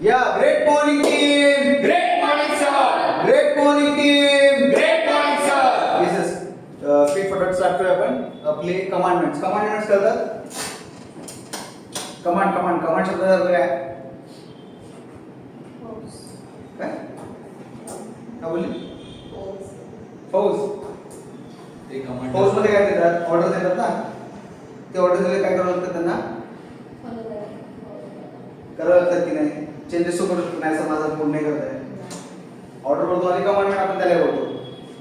Yeah, great morning team. Great morning, sir. Great morning team. Great morning, sir. This is speed फटाफट start करूया आपण आपले commandments. Commandments करतात. Command शब्दाचा अर्थ काय? काय? काय बोलली? फौज. फौज मध्ये काय देतात? ऑर्डर देतात ना. ते ऑर्डर दिले काय करावं लागतं त्यांना? करावं लागतात की नाही? चेंजेस करू शकतो नाही असं माझा पूर्ण नाही करत आहे. ऑर्डर बोलतो आणि कमांडमेंट आपण त्याला बोलतो.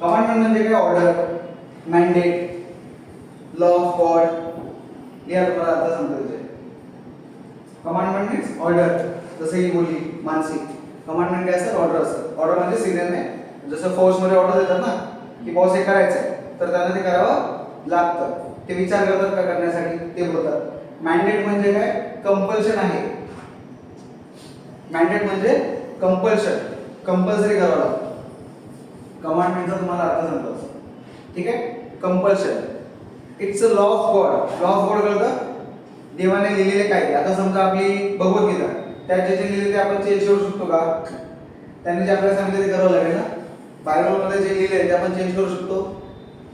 कमांडमेंट म्हणजे काय? Order, mandate, law of God हे तुम्हाला आता सांगतो. Commandment means order. जसं ही बोलली मानसी, कमांडमेंट काय असतं? ऑर्डर असतं. ऑर्डर म्हणजे सिग्नल नाही. जसं फौज मध्ये ऑर्डर देतात ना की बॉस हे करायचं आहे तर त्यांना ते करावं लागतं. ते विचार करतात का करण्यासाठी ते बोलतात. मॅन्डेट म्हणजे काय? कंपल्शन आहे. मॅन्डेट म्हणजे कंपल्शन, कंपल्सरी करावं लागतं. कमांडमेंटचा तुम्हाला अर्थ सांगतो. ठीक आहे? Compulsion. It's a law of God. Law of God कळतं? देवाने लिहिलेले कायदे. आता समजा आपली भगवद्गीता, त्यात जे लिहिले ते आपण चेंज करू शकतो का? त्यांनी जे आपल्याला सांगितले ते करावं लागेल ना. बायबलमध्ये जे लिहिले ते आपण चेंज करू शकतो.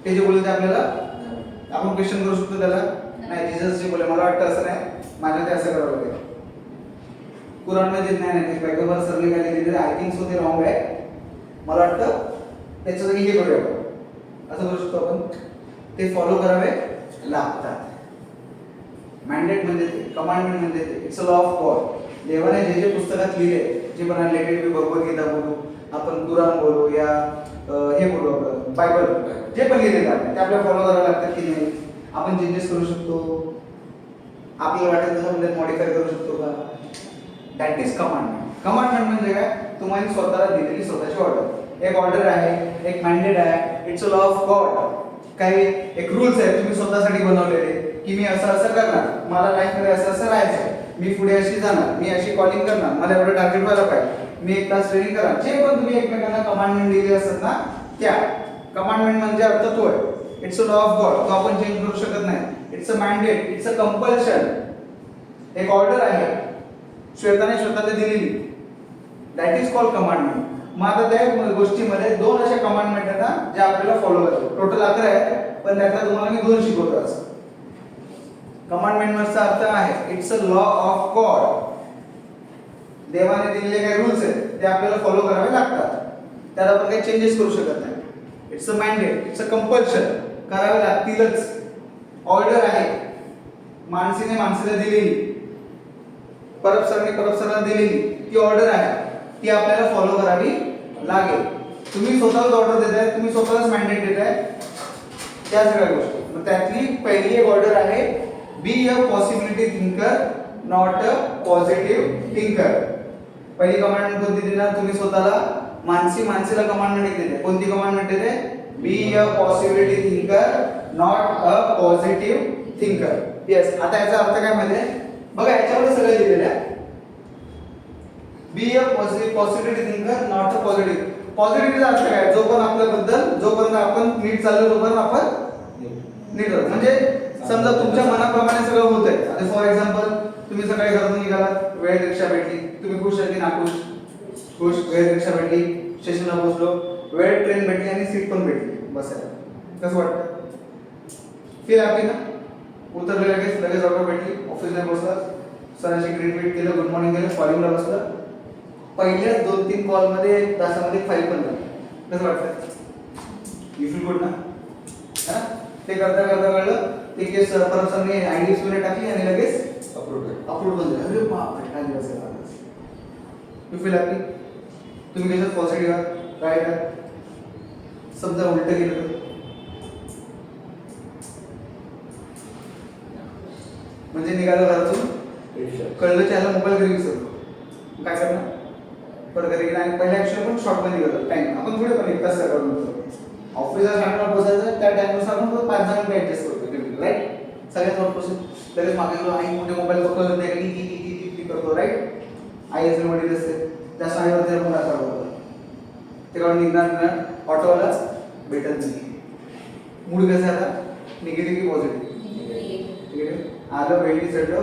ते जे बोलले ते आपल्याला आपण क्वेश्चन करू शकतो त्याला? नाही. जीसस जे बोलले मला वाटतं असं नाही, माझ्या ते असं करावं लागेल. कुराणमध्ये ज्ञान आहे, पैगंबर सरले काय लिहिलेलं आय थिंक सो ते रॉंग आहे. मला वाटतं त्याचं हे करूया आपण. असं करू शकतो आपण. ते फॉलो करावे लागतात. मॅन्डेट म्हणजे ते, कमांडमेंट म्हणजे ते. It's a law of God. देवाने जे जे पुस्तकात लिहिले, जे पण रिलेटेड भगवद्गीता बोलू, आपण कुराण बोलू या हे बोलू आपण बायबल, जे पण लिहिलेलं आहे ते आपल्याला फॉलो करावं लागतात की नाही? आपण चेंजेस करू शकतो. आपल्याला वाटेल तसं म्हणजे मॉडिफाय करू शकतो का? That is commandment. कमांडमेंट म्हणजे काय? तुम्हाला स्वतःला दिलेली स्वतःची ऑर्डर. एक ऑर्डर आहे, एक मॅन्डेट आहे. It's a law of God. काही एक रूल्स आहेत तुम्ही स्वतःसाठी बनवलेले की मी असं असं करणार, मला लाईफमध्ये असं असं राहायचं, मी पुढे अशी जाणार, मी अशी कॉलिंग करणार, मला एवढं टार्गेट व्हायला पाहिजे, मी एक तास ट्रेनिंग करणार. जे पण तुम्ही एकमेकांना कमांडमेंट दिले असतात ना, त्या कमांडमेंट म्हणजे अर्थ तो आहे. It's a law of God. तो आपण चेंज करू शकत नाही. It's a mandate. It's a compulsion. एक ऑर्डर आहे श्वेताने स्वतःला दिलेली. That is called commandment. मग आता त्या गोष्टीमध्ये दोन अशा कमांडमेंट आहेत ना जे आपल्याला फॉलो करायचे. टोटल 11 आहेत पण त्यातला तुम्हाला मी 2 शिकवतो आज. कमांडमेंटचा अर्थ आहे it's a law of God. देवाने दिलेले काही रूल्स आहेत ते आपल्याला फॉलो करावे लागतात. त्यात आपण काही चेंजेस करू शकत नाही. It's a mandate. It's a compulsion. करावे लागतीलच. ऑर्डर आहे माणसाने माणसाला दिलेली, परपसरांना दिलेली ती ऑर्डर आहे. ती आपल्याला फॉलो करावी लागेल. तुम्ही स्वतःच ऑर्डर देताय, तुम्ही स्वतःच मॅन्डेट देताय, त्या सगळ्या गोष्टी. मग त्यातली पहिली एक ऑर्डर आहे be a possibility thinker not a positive thinker. पहिली कमांडमेंट कोणती देणार? तुम्ही स्वतःला माणसाला कमांडमेंट देते. कोणती कमांडमेंट देते? Be a possibility thinker not a positive thinker. Yes. आता याचा अर्थ काय माहिती आहे? बघा याच्यावर सगळं लिहिलेलं आहे. Be a positive thinker not a positive. पॉझिटिव्हचा अर्थ काय? जोपर्यंत आपण नीट चाललो तोपर्यंत आपण नीट राहतो. म्हणजे समजा तुमच्या मनाप्रमाणे सगळं होतंय. आता फॉर एक्झाम्पल तुम्ही सकाळी घरातून निघालात, वेळेत रिक्षा भेटली, तुम्ही खुश आहे की नाखुश? खुश. वेळेत रिक्षा भेटली, स्टेशनला पोहोचलो, वेळेत ट्रेन भेटली आणि सीट पण भेटली बसायला. कसं वाटतं? फील हॅपी ना? उतरले लगेच ऑर्डर भेटली, ऑफिसला पोहोचला, सरांशी ग्रीट केलं, गुड मॉर्निंग केलं, कॉलिंगला बसलं. पहिल्या 2-3 कॉलमध्ये 1 तासामध्ये फाईल पण झाली. कसं वाटतं? यू फील गुड ना? हा? ते करता कळलं ते केस परसरने आयडी वगैरे टाकली आणि लगेच अप्रूव्ह पण झालं. अरे बापरे, काय दिवस आहे माझा. You feel happy? तुम्ही कशात पॉझिटिव्ह आहात? राईट आहात? समजा उलटं गेलं तर म्हणजे निघालं घरातून, कळलं की याला मोबाईल घरी विसरलो, काय करणार? परत घरी गेला आणि पहिल्या ऍक्शन पण शॉर्ट मध्ये गेलो. टाइम आपण थोडे पण 1 तास करून ऑफिसला टाइमला पोहोचायचं, त्या टाइमनुसार आपण 5 मिनिट ऍडजस्ट करतो. राईट? सगळ्यात महत्त्वाचं लगेच मागे गेलो, आई मोठे मोबाईल बघतो नाही की करतो. राईट? आई असेल वडील असते त्या साईवरती आपण काय करतो तेव्हा निघणार ऑटोवाला भेटत नाही. मूड कसा आता? निगेटिव्ह की पॉझिटिव्ह? आलं, वेळी चढलो,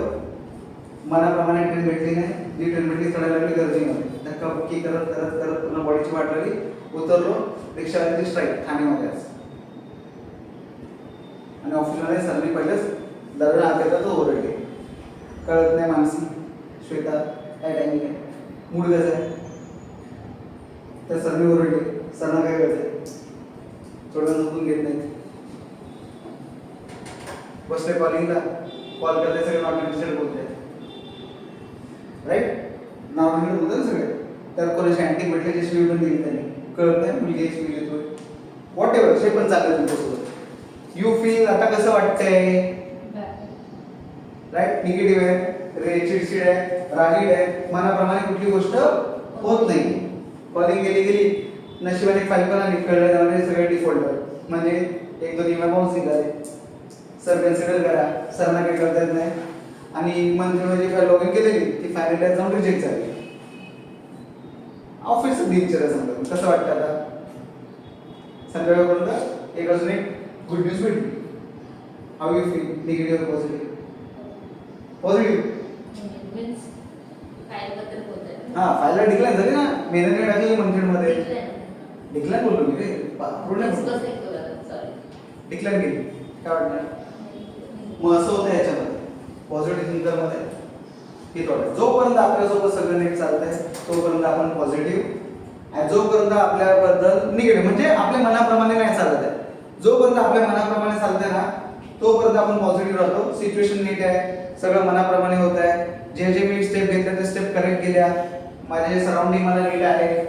मनाप्रमाणे ट्रेन भेटली नाही, जी ट्रीटमेंट चढायला लागली गर्दीमध्ये, धक्काबुक्की करत करत करत पुन्हा बॉडीची वाट लागली, उतरलो, रिक्षावाल्याची स्ट्राईक ठाण्यामध्ये आज. आणि ऑफिसमध्ये सरनी पहिलेच दरवेळेला आत येतात तो ओरडले, कळत नाही मानसी श्वेता काय टायमिंग आहे, मूड कसं आहे. तर सरनी ओरडले, सरना काय कळतंय, थोडं झोपून घेत नाहीत, बसले कॉलिंगला, कॉल करते सगळे नॉट इंटरेस्टेड बोलतात, राईट. नॉट इंटरेस्टेड बोलतात सगळे. तर कोणाशी अँटी भेटले जे स्लीव पण दिली त्यांनी, कळत नाही मुलगी स्लीव येतोय, व्हॉट एव्हर शे पण चाललं तुमच्यासोबत. यू फील आता कसं वाटतंय, राईट. निगेटिव्ह आहे, चिडचिड आहे, रागीट आहे, मनाप्रमाणे कुठली गोष्ट होत नाही. कॉलिंग गेली, नशिबाने फाईल पण आली, कळलं त्यामध्ये सगळे डिफॉल्टर म्हणजे एक दोन ईमेल बाउन्स निघाले, सर कन्सिडर करा, सरना काही करता येत नाही. आणि मंथली फाईल लॉग इन केलेली ती फायनल जाऊन रिजेक्ट झाली. ऑफिसचं दिनचर्या समजा कसं वाटतं आता, संध्याकाळपर्यंत एक अजून एक गुड न्यूज भेटली. How you feel, negative positive? Positive. हा, फाईलला डिक्लाइन झाली ना, मेहनतीने टाकली मंथलीमध्ये. डिक्लाइन बोललो मी रे, डिक्लाइन केली. काय वाटतं मग असं होतं याच्यामध्ये पॉझिटिव्ह थिंकरमध्ये हे थोडं, जोपर्यंत आपल्यासोबत सगळं नीट चालतंय तोपर्यंत आपण पॉझिटिव्ह, आणि जोपर्यंत आपल्याबद्दल निगेटिव्ह म्हणजे आपल्या मनाप्रमाणे नाही चालत आहे, जोपर्यंत आपल्या मनाप्रमाणे चालतंय ना तोपर्यंत आपण पॉझिटिव्ह राहतो. सिच्युएशन नीट आहे, सगळं मनाप्रमाणे होत आहे, जे जे मी स्टेप घेतले ते स्टेप करेक्ट केल्या, माझे सराउंडिंग मला नीट आहे,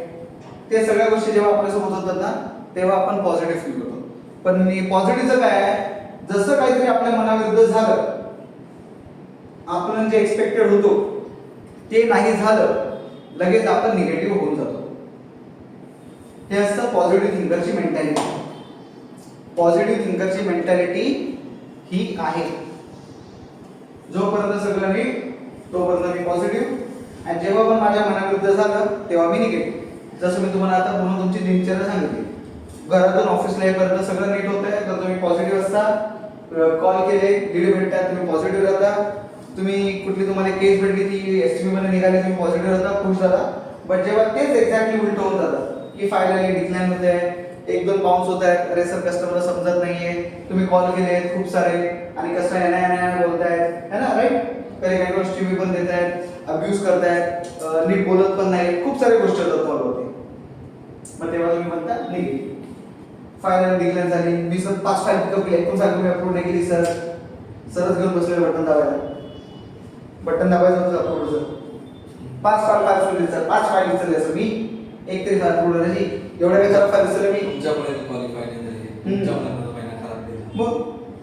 ते सगळ्या गोष्टी जेव्हा आपल्यासोबत होतात ना तेव्हा आपण पॉझिटिव्ह फील करतो. पण पॉझिटिव्हचं काय आहे, जसं काहीतरी आपल्या मनाविरुद्ध झालं, आपण जे एक्सपेक्टेड होतो ते नाही झालं, लगेच आपण निगेटिव्ह होऊन जातो. हे असतं पॉझिटिव्ह थिंकरची मेंटॅलिटी. पॉझिटिव्ह थिंकरची मेंटॅलिटी ही आहे, जोपर्यंत सगळं नीट तोपर्यंत मी पॉझिटिव्ह, आणि जेव्हा पण माझ्या मनाविरुद्ध झालं तेव्हा मी निगेटिव्ह. जसं मी तुम्हाला आता पूर्ण तुमची दिनचर्या सांगितली, घरातून ऑफिसला येईपर्यंत सगळं नीट होतंय तर तुम्ही पॉझिटिव्ह असता, कॉल केले लीड भेटतात तुम्ही पॉझिटिव्ह राहता, तुम्ही कुठली तुम्हाला केस भेटली ती एसटीपी मध्ये निघाली तुम्ही पॉझिटिव्ह राहता, खुश झाला. बट जेव्हा तेच एक्झॅक्टली उलट होऊन जातं की फाईल आली डिक्लाइन होते आहे, एक दोन बाउन्स होत आहेत, अरे सर कस्टमरला समजत नाहीये, तुम्ही कॉल केले खूप सारे आणि कसं येण्या बोलतायत है ना, राईट. काही काही गोष्टी मी पण देत आहेत, अब्यूज करतायत, नीट बोलत पण नाही, खूप साऱ्या गोष्टी होतात कॉलवरती. मग तेव्हा तुम्ही म्हणता निगेटिव्ह. फाईल डिक्लाइन झाली, मी सर 5 फाईल पिकअप केली, एकूण फाईल तुम्ही अप्रूव्ह नाही केली सर, सरच घेऊन बसले बटन दाबायला, बटन दाबायचं होतं अप्रूव्हचं. 5 फाईल उचलली सर, 5 फाईल उचलल्या सर, मी एक तरी फाईल अप्रूव्ह झाली, एवढ्या काही खराब फाईल उचलल्या मी, तुमच्यामुळे क्वालिफाय नाही झाली, तुमच्यामुळे माझा महिना खराब गेला. मग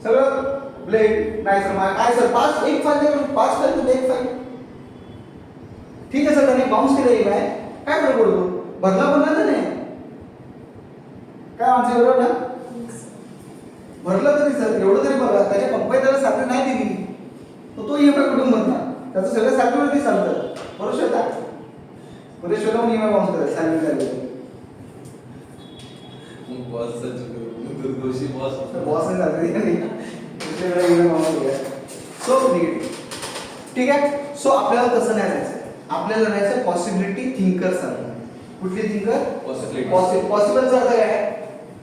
सगळं ब्लेड नाही सर, काय सर 5 एक फाईल देऊन 5 फाईल तर एक फाईल ठीक आहे सर, त्याने बाउन्स केलं आहे काय फरक पडतो, भरला पण नाही त्याने, काय आमचे बरोबर ना, भरलं तरी सर एवढं तरी बघा, त्याच्या कंपनी त्याला सॅलरी नाही दिली तर तो ईएमआय कुठून भरणार, त्याचं सगळं सॅलरीवरती चालतं, बरोबर श्वेता, बरे श्वेता म्हणून ईएमआय बाउन्स करायचं सॅलरी द्यायला. मग बॉस दुर्दोषी बॉस बॉस ने सॅलरी दिली दुसरीकडे ईएमआय बाउन्स केला, सो निगेटिव्ह. ठीक आहे. सो आपल्याला तसं नाही जायचं, आपल्याला जायचं पॉसिबिलिटी थिंकर सारखं. कुठली थिंकर? पॉसिबलचा अर्थ काय आहे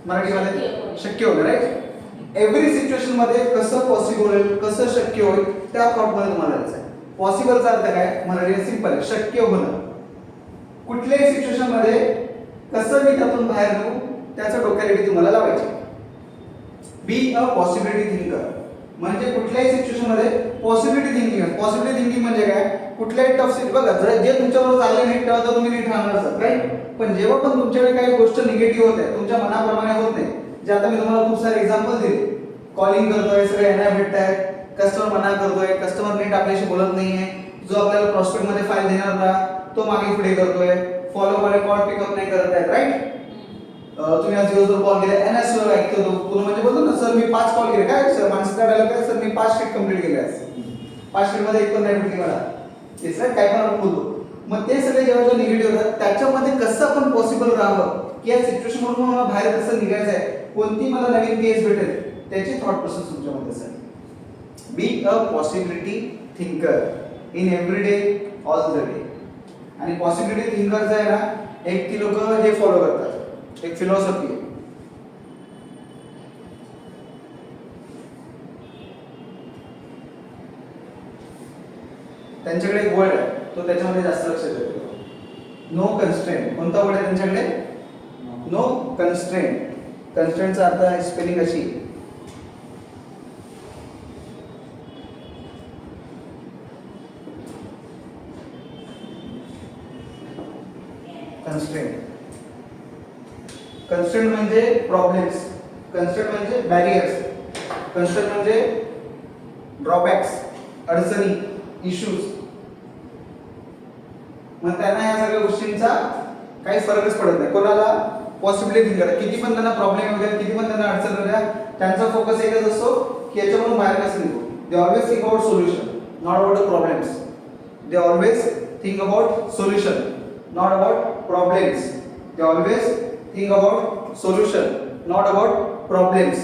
मराठीमध्ये? शक्य होईल, राईट. एव्हरी सिच्युएशन मध्ये कसं पॉसिबल होईल, कसं शक्य होईल त्या थॉट मध्ये तुम्हाला जायचं आहे. पॉसिबलचा अर्थ काय मराठीत सिंपल आहे, शक्य होणं. कुठल्याही सिच्युएशन मध्ये कसं मी त्यातून बाहेर निघू त्याचं डोक्याला तुम्हाला लावायचे. बी अ पॉसिबिलिटी थिंकर म्हणजे कुठल्याही सिच्युएशन मध्ये पॉसिबिलिटी थिंकिंग. पॉसिबिलिटी थिंकिंग म्हणजे काय, कुठल्याही टफ सिच्युएशन बघा, जे तुमच्याबरोबर चालले नीट तेव्हा तर तुम्ही नीट राहणार, राईट. पण जेव्हा पण तुमच्याकडे काही गोष्ट निगेटिव्ह होते, तुमच्या मनाप्रमाणे होत नाही, जे आता मी तुम्हाला खूप सारे एक्झाम्पल दिले, कॉलिंग करतोय, सगळे येण्या भेटतायत, कस्टमर मना करतोय, कस्टमर नीट आपल्याशी बोलत नाहीये, जो आपल्याला प्रॉस्पेक्ट मध्ये फाईल देणार होता तो मागे पुढे करतोय, फॉलो मध्ये कॉल पिकअप नाही करत आहेत, राईट. तुम्ही आज दिवसभर कॉल केले, एनएस ऐकतो तो पूर्ण म्हणजे बोलतो ना सर मी 5 कॉल केले, काय सर माणसं काढायला काय सर मी 5 शीट कंप्लीट केले आज, 5 शीट मध्ये एक पण नाही भेटली मला, ते सर काय पण आपण बोलतो. मग ते सगळे जेव्हा जो निगेटिव्ह होतात त्याच्यामध्ये कसं आपण पॉसिबल राहावं की या सिच्युएशन मधून मला बाहेर कसं निघायचं आहे, कोणती मला नवीन केस भेटेल, त्याची थॉट प्रोसेस तुमच्यामध्ये असेल. Be a possibility thinker in every day all the day. आणि पॉसिबिलिटी थिंकरचं आहे ना, एक ती लोक हे फॉलो करतात, एक फिलॉसॉफी आहे. त्यांच्याकडे एक वर्ड आहे, तो त्याच्यामध्ये जास्त लक्ष देतो. No constraint. कोणता वर्ड आहे त्यांच्याकडे? No constraint. कन्स्ट्रेंटचा अर्थ स्पेलिंग अशी, कन्स्ट्रेंट. कन्स्ट्रेंट म्हणजे प्रॉब्लेम्स, कन्स्ट्रेंट म्हणजे बॅरियर्स, कन्स्ट्रेंट म्हणजे ड्रॉबॅक्स, अडचणी, इश्यूज. मग त्यांना या सगळ्या गोष्टींचा काही फरकच पडत नाही. कोणाला पॉसिबिलिटी थिंकर, किती पण त्यांना प्रॉब्लेम वगैरे, किती पण त्यांना अडचण वगैरे, त्यांचा फोकस एकच असतो की याच्याकडून बाहेर कसं निघू. They always think about solution, not about the problems. They always think about solution, not about problems. They always think about solution, not about problems.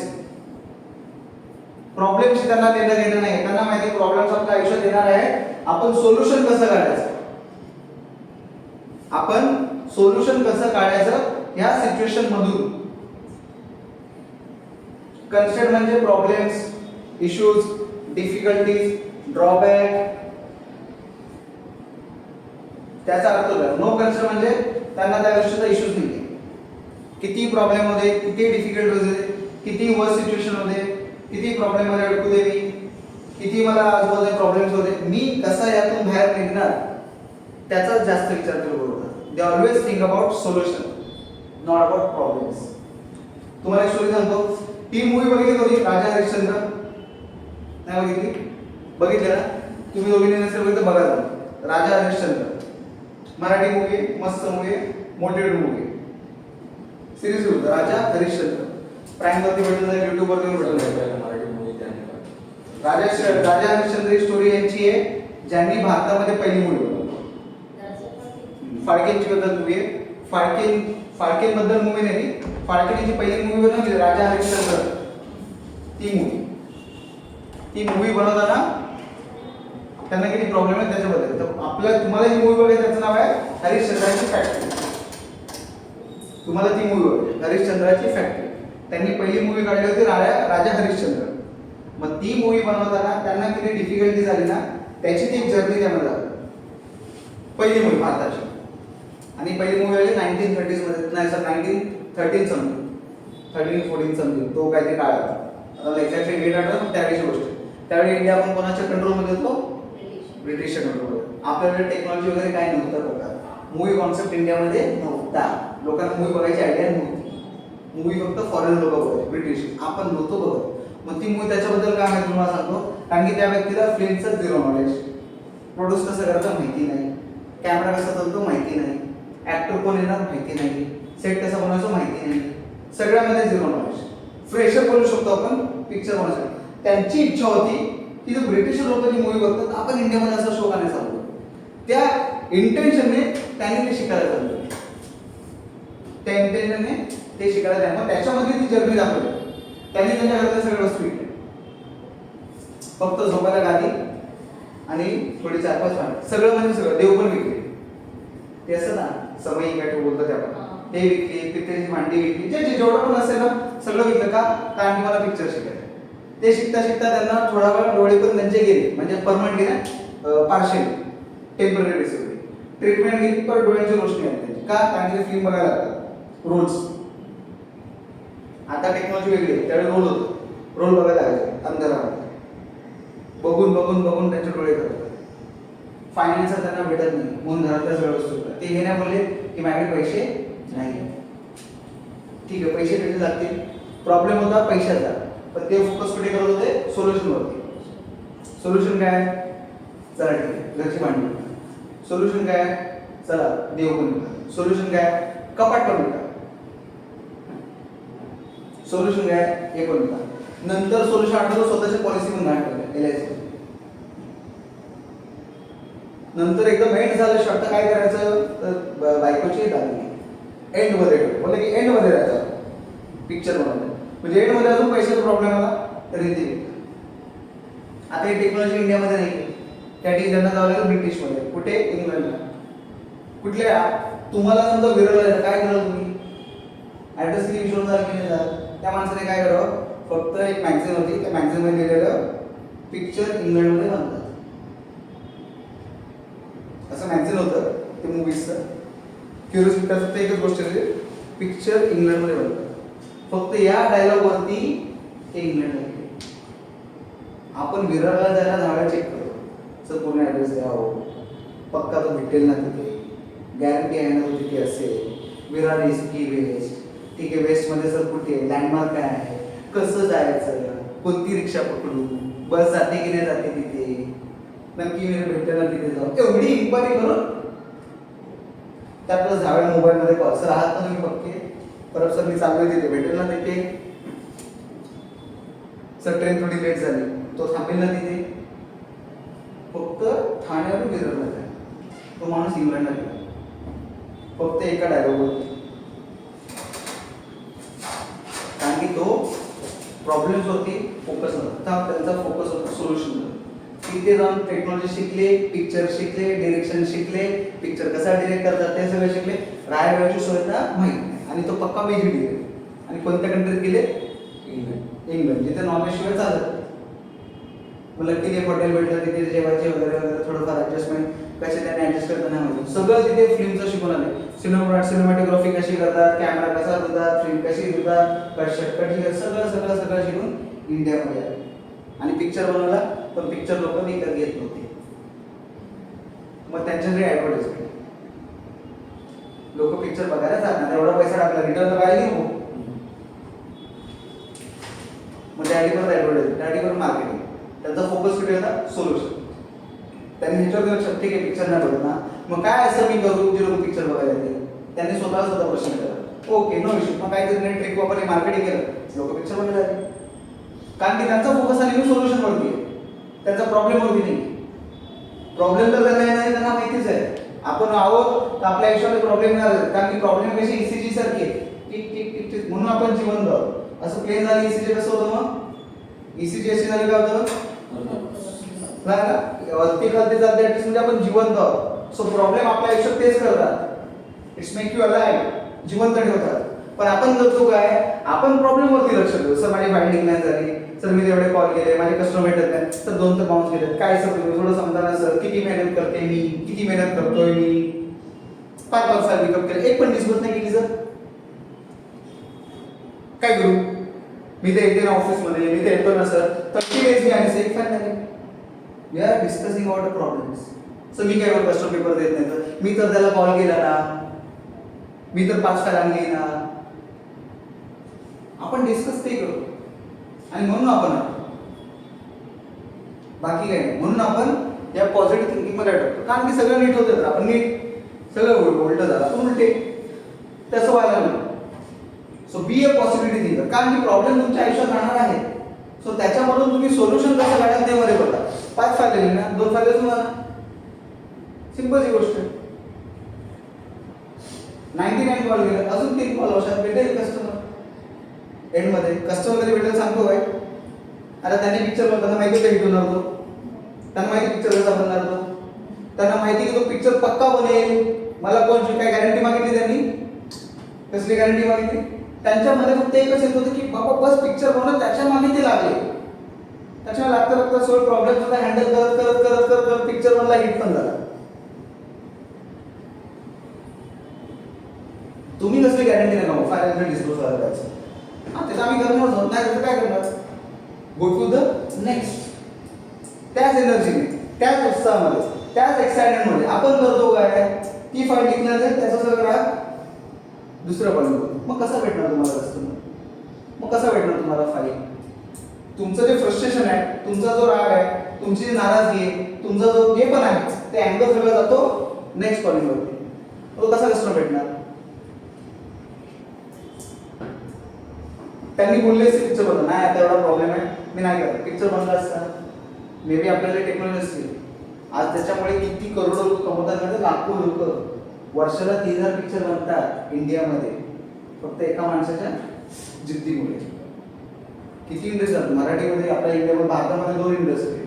प्रॉब्लेमशी त्यांना देणं घेणं नाही. त्यांना माहिती प्रॉब्लेम्स आपल्या आयुष्यात येणार आहे, आपण सोल्युशन कसं काढायचं, आपण सोल्युशन कसं काढायचं या सिच्युएशन मधून. कन्स्ट्रेंट म्हणजे प्रॉब्लेम्स, इश्यूज, डिफिकल्टीज, ड्रॉबॅक, त्याचा अर्थ होता. नो कन्स्ट्रेंट म्हणजे त्यांना त्या गोष्टीचा इश्यूज नाही. किती प्रॉब्लेम मध्ये, किती डिफिकल्ट होते, किती वर्स्ट सिच्युएशन मध्ये, किती प्रॉब्लेम मध्ये अडकू दे मी, किती मला आजूबाजूला प्रॉब्लेम्स होते, मी कसा यातून बाहेर निघणार त्याचा जास्त विचार करू. दे always think about solution, not about problems. तुम्हाला एक स्टोरी सांगतो. ती मूवी बघितली होती राजा हरिश्चंद्र? नाही बघितली? बघितली ना? तुम्ही दोघींनी नसेल बघितलं, बघा जाऊन. राजा हरिश्चंद्र मराठी मूवी आहे, मस्त मूवी आहे, मोटिवेट मूवी आहे. सिरीज होतं राजा हरिश्चंद्र. प्राईम वरती भेटून जाईल, युट्यूब वरती भेटून जाईल. मराठी मूवी त्याने राजा हरिश्चंद्र ही स्टोरी यांची आहे, ज्यांनी भारतामध्ये पहिली मूवी बनवली. फाळकेंची बद्दल मूवी आहे. फाळकेन बद्दल मूवी नाही ती, फाळकेंची पहिली मूवी बनवली राजा हरिश्चंद्र. ती मूवी बनवताना त्यांना किती प्रॉब्लेम आहे त्याच्याबद्दल. तर आपल्याला तुम्हाला ही मूवी बघायची, त्याचं नाव आहे हरिश्चंद्राची फॅक्टरी. तुम्हाला ती मूवी बघायची, हरिश्चंद्राची फॅक्टरी. त्यांनी पहिली मूवी काढली होती राजा हरिश्चंद्र. मग ती मूवी बनवताना त्यांना किती डिफिकल्टी झाली ना, त्याची ती एक जर्नी त्यामध्ये झाली. पहिली मूवी भारताची. आणि पहिली मूवी आली 1930s मध्ये, नाही सर 1913 समथिंग, 13-14 समथिंग, तो काहीतरी काळ आता एक्झॅक्टली डेट आठवत, त्यावेळीची गोष्ट. त्यावेळी इंडिया पण कोणाच्या कंट्रोलमध्ये होतो? ब्रिटिशच्या कंट्रोलमध्ये. आपल्याकडे टेक्नॉलॉजी वगैरे काही नव्हतं बघा. मूवी कॉन्सेप्ट इंडियामध्ये नव्हता. लोकांना मूवी बघायची आयडिया नव्हती. मूवी फक्त फॉरेन लोक बघायचे, ब्रिटिश. आपण नव्हतो बघत. मग ती मूवी त्याच्याबद्दल काय माहिती तुम्हाला सांगतो. कारण की त्या व्यक्तीला फिल्मचं झिरो नॉलेज, प्रोड्यूस कसं करायचं माहिती नाही, कॅमेरा कसा चालतो माहिती नाही, ऍक्टर कोण येणार माहिती नाही, सेट कसा बनवायचं माहिती नाही, सगळ्यामध्ये झिरो नॉलेज. फ्रेशर बोलू शकतो आपण पिक्चर बनवण्यासाठी. त्यांची इच्छा होती की जो ब्रिटिश लोक जी मूवी बघतात, आपण इंडियामध्ये असा शो करण्याचा चालतो. त्या इंटेन्शनने त्यांनी ते शिकायला चाललं. त्या इंटेन्शनने ते शिकायला जाणार. मग त्याच्यामध्ये ती जर्नी दाखवली. त्यांनी त्यांच्या घरातल्या सगळ्या वस्तू विकल्या, फक्त झोपायला गादी आणि थोडी 4-5 भांडी, सगळं म्हणजे सगळं. देव पण विकले. ते असं ना समयी काय बोलतात आपण, ते विकली, पितळेची भांडी विकली, जे जेवढं पण असेल ना सगळं विकलं. का? कारण की मला पिक्चर शिकायचं. ते शिकता शिकता त्यांना थोडा वेळ डोळे पण त्यांचे गेले, म्हणजे परमनंट गेले, पार्शियल टेम्पररी डिसऑर्डर. ट्रीटमेंट घेतली पण डोळ्यांची रोशनी आली त्यांची. का? कारण की फिल्म बघायला लागतात रोल्स. आता टेक्नॉलॉजी वेगळी आहे, त्यावेळी रोल होतं, रोल बघायला लागायचे अंधारामध्ये. बघून बघून बघून त्यांचे डोळे करतात. फायनान्सर त्यांना भेटत नाही, म्हणून घरातल्या सगळ्या वस्तू ते घेण्या बोलले की माझ्याकडे पैसे नाही. ठीक आहे, पैसे भेटले जातील. प्रॉब्लेम होता पैशाचा, पण ते फोकस कुठे करत होते? सोल्युशन वरती. सोल्युशन काय? चला ठीक आहे, घरची भांडी. सोल्युशन काय? चला देव पण विका. सोल्युशन काय? कपाट पण विका. सोल्युशन काय? हे पण विका. नंतर सोल्युशन आठवलं, स्वतःची पॉलिसी पण घाट करते LIC. नंतर एकदम एंड झालं, शॉर्ट काय करायचं? तर बायकोची दागिने एंड मध्ये बोलले की एंड मध्ये राहायचं पिक्चर बनवलं. म्हणजे एंड मध्ये अजून पैशाचा प्रॉब्लेम आला तरी ते. आता ही टेक्नॉलॉजी इंडियामध्ये नाही. त्या ठिकाणी त्यांना जावं लागेल ब्रिटिशमध्ये. कुठे? इंग्लंडला. कुठल्या तुम्हाला समजा विरळ काय कराल तुम्ही ऍड्रेस किती विश्वास झाला की नाही झाला त्या माणसाने काय करावं फक्त एक मॅगझिन होती त्या मॅगझिन मध्ये लिहिलेलं पिक्चर इंग्लंडमध्ये बनतात असं मॅगझिन होतं ते मूवीजचं क्युरियोसिटी फक्त एकच गोष्ट आहे पिक्चर इंग्लंडमध्ये बनतात फक्त या डायलॉग वरती ते इंग्लंडला गेले आपण विरारला जायला झाडं चेक करतो सर पूर्ण ॲड्रेस द्यावं पक्का तो भेटेल ना तिथे गॅरंटी आहे ना तो तिथे असेल विरार इज की वेस्ट ठीक आहे वेस्टमध्ये सर कुठे लँडमार्क काय आहे कसं जायचं कोणती रिक्षा पकडू बस जाते की नाही जाते तिथे नक्की मी भेटेल ना तिथे जाऊ एवढी इन्क्वायरी करून त्यातलं झाड मोबाईलमध्ये कॉल सर आहात ना तुम्ही पक्के परत सर मी चाललोय तिथे भेटेल ना तिथे सर ट्रेन थोडी लेट झाली तो थांबेल ना तिथे फक्त ठाण्यावरून विररला जाय तो माणूस इंग्लंडला गेला फक्त एका डायलॉगवरती कारण की तो प्रॉब्लेम्स वरती फोकस नव्हता त्यांचा फोकस होता सोल्युशन तिथे जाऊन टेक्नॉलॉजी शिकले पिक्चर शिकले डिरेक्शन शिकले पिक्चर कसा डिरेक्ट करतात ते सगळे शिकले राहायची सुविधा माहिती नाही आणि तो पक्का मेजर गेले आणि कोणत्या कंट्रीत गेले इंग्लंड जिथे नॉनव्हेज शिवाय चालत मग लकीली हॉटेल भेटलं तिथे जेवायचे वगैरे वगैरे थोडंफार ॲडजस्टमेंट कसे त्यांनी ॲडजस्ट करताना माहिती सगळं तिथे फिल्मचं शिकून आले सिनेमॅटोग्राफी कशी करतात कॅमेरा कसा धुतात फिल्म कशी धुतात कट सगळं सगळं सगळं शिकून इंडियामध्ये आले आणि पिक्चर बनवला पण पिक्चर लोक विकत घेत नव्हते मग त्यांच्याकडे ॲडव्हर्टाइजमेंट लोक पिक्चर बघायला जाणार एवढा पैसा टाकला रिटर्न तर काय नको मग त्याआधी परत ॲडव्हर्टाइजमेंट त्याआधी परत मार्केटिंग त्यांचा फोकस कुठे होता सोल्युशन त्यांनी ह्याच्यावर लक्षात ठीक आहे पिक्चर नाही बघत ना मग काय असं मी करू जे लोक पिक्चर बघायला येते त्यांनी स्वतः प्रश्न केला ओके नो इश्यू मग काहीतरी ट्रिक वापरली मार्केटिंग केलं लोक पिक्चर बघायला आले कारण की त्यांचा फोकस आणि सोल्युशन वरती आहे त्यांचा प्रॉब्लेम वरती नाही प्रॉब्लेम तर त्यांना नाही त्यांना माहितीच आहे आपण आहोत तर आपल्या आयुष्यामध्ये प्रॉब्लेम नाही कारण की प्रॉब्लेम कशी ईसीजी सारखी आहे टिक टिक टिक टिक म्हणून आपण जिवंत आहोत असं प्लेन झाली ईसीजी कसं होतं मग ईसीजी अशी झाली काय होतं वरती खालती चालते म्हणजे आपण जिवंत आहोत सो प्रॉब्लेम आपल्या आयुष्यात तेच करतात इट्स मेक यू अलाइव्ह जिवंत ठेवतात पण आपण करतो काय आपण प्रॉब्लेम वरती लक्ष देतो सर माझी बाइंडिंग नाही झाली सर मी तेवढे कॉल केले माझे कस्टमर भेटत नाही सर 2 तर बाउन्स केले काय सर तुम्ही थोडं समजा सर किती मेहनत करते मी किती मेहनत करतोय मी 5 साल पिकअप केले एक पण डिस्कस नाही केली सर काय करू मी ते येते ना ऑफिसमध्ये मी ते येतो ना सर 30 डेज मी आणि एक फाईल नाही we are discussing about problems sir मी काय कस्टमर पेपर देत नाही तर मी तर त्याला कॉल केला ना मी तर 5 फाईल आणली ना आपण डिस्कस ते करू आणि म्हणून आपण बाकी काय नाही म्हणून आपण या पॉझिटिव्ह थिंकिंग मध्ये अडकतो कारण की सगळं नीट होतं तर आपण नीट सगळं उलट झालं आपण उलटे तसं व्हायला नको so be a possibility thinker कारण की प्रॉब्लेम तुमच्या आयुष्यात राहणार आहे सो त्याच्यामधून तुम्ही सोल्युशन कसं काढाल ते मध्ये बघा 5 फायदे दिले ना 2 फायदे तुम्हाला सिंपल ही गोष्ट आहे 99 कॉल केले अजून 3 कॉल वर्षात भेटेल कस्टमर एंड मध्ये कस्टमर कधी भेटेल सांगतो काय आता त्यांनी पिक्चर बघताना माहिती होतं हिट होणार तो त्यांना माहिती पिक्चर कसा बनणार तो त्यांना माहिती की तो पिक्चर पक्का बनेल मला कोण काय गॅरंटी मागितली त्यांनी कसली गॅरंटी मागितली त्यांच्यामध्ये फक्त एकच येत होतं की बाबा बस पिक्चर बनवणं त्याच्या मागे ते लागले त्याच्यामुळे लागता सगळं प्रॉब्लेम सुद्धा हँडल करत करत करत करत करत पिक्चर बनला हिट पण झाला तुम्ही कसली गॅरंटी नाही ना फायनल डिस्क्लोज करायला जायचं हा त्याला आम्ही करणार होत नाही तर काय करणार गो टू द नेक्स्ट त्याच एनर्जीने त्याच उत्साहामध्ये त्याच एक्साइटमेंटमध्ये आपण करतो काय ती फाईल टिकणार आहे त्याचा सगळं दुसरं पॉईंट मग कसा भेटणार तुम्हाला कस्टमर मग कसा भेटणार तुम्हाला फाईल तुमचं जे फ्रस्ट्रेशन आहे तुमचा जो राग आहे तुमची जी नाराजगी आहे तुमचा जो जे पण आहे ते अँगल सगळं जातो नेक्स्ट पॉईंटवरती तो कसा कस्टमर भेटणार त्यांनी बोलले असते पिक्चर बनवलं नाही आता एवढा प्रॉब्लेम आहे मी नाही करत पिक्चर बनला असता मे बी आपल्याला टेक्नॉलॉजी असते आज त्याच्यामुळे किती करोडो लोक कमवतात म्हणजे लाखो लोक वर्षाला 3000 पिक्चर बनतात इंडियामध्ये फक्त एका माणसाच्या जिद्दीमुळे किती इंडस्ट्री आहेत मराठीमध्ये आपल्या इंडियामध्ये भारतामध्ये 2 इंडस्ट्री